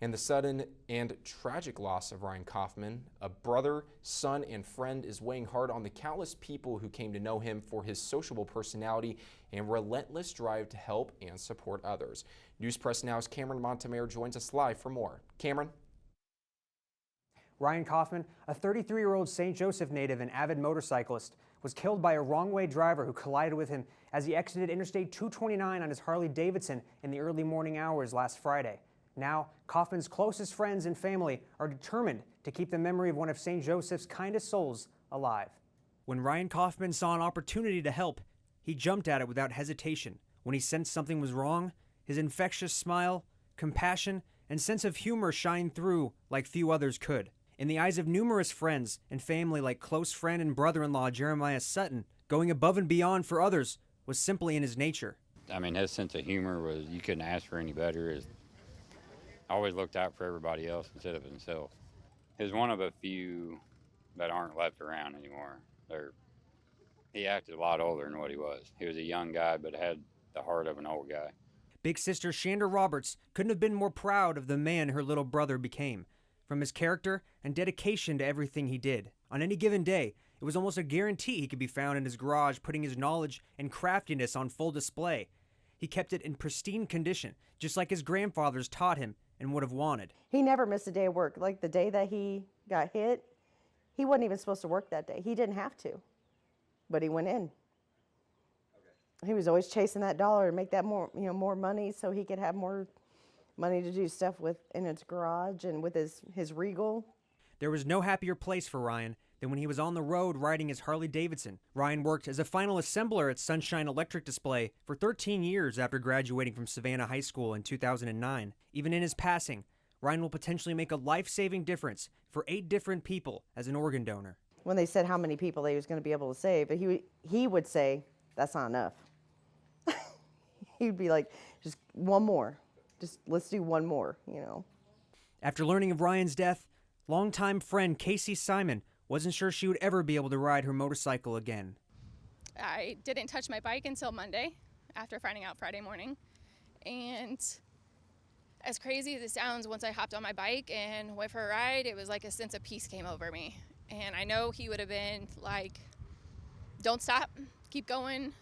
And the sudden and tragic loss of Ryan Coffman, a brother, son, and friend, is weighing hard on the countless people who came to know him for his sociable personality and relentless drive to help and support others. News Press Now's Cameron Montemayor joins us live for more. Cameron? Ryan Coffman, a 33-year-old St. Joseph native and avid motorcyclist, was killed by a wrong-way driver who collided with him as he exited Interstate 229 on his Harley-Davidson in the early morning hours last Friday. Now, Coffman's closest friends and family are determined to keep the memory of one of St. Joseph's kindest souls alive. When Ryan Coffman saw an opportunity to help, he jumped at it without hesitation. When he sensed something was wrong, his infectious smile, compassion, and sense of humor shined through like few others could. In the eyes of numerous friends and family like close friend and brother-in-law Jeremiah Sutton, going above and beyond for others was simply in his nature. I mean, his sense of humor was, you couldn't ask for any better. Always looked out for everybody else instead of himself. He was one of a few that aren't left around anymore. He acted a lot older than what he was. He was a young guy, but had the heart of an old guy. Big sister Shanda Roberts couldn't have been more proud of the man her little brother became. From his character and dedication to everything he did. On any given day, it was almost a guarantee he could be found in his garage putting his knowledge and craftiness on full display. He kept it in pristine condition, just like his grandfathers taught him and would have wanted. He never missed a day of work. Like the day that he got hit, he wasn't even supposed to work that day. He didn't have to, but he went in. Okay. He was always chasing that dollar and make that more money so he could have more money to do stuff with in his garage and with his Regal. There was no happier place for Ryan than when he was on the road riding his Harley-Davidson. Ryan worked as a final assembler at Sunshine Electric Display for 13 years after graduating from Savannah High School in 2009. Even in his passing, Ryan will potentially make a life-saving difference for 8 different people as an organ donor. When they said how many people they was going to be able to save, but he would say, that's not enough. He'd be like, just one more. Let's do one more, After learning of Ryan's death, longtime friend Casey Simon wasn't sure she would ever be able to ride her motorcycle again. I didn't touch my bike until Monday, after finding out Friday morning. And as crazy as it sounds, once I hopped on my bike and went for a ride, it was like a sense of peace came over me. And I know he would have been like, don't stop, keep going.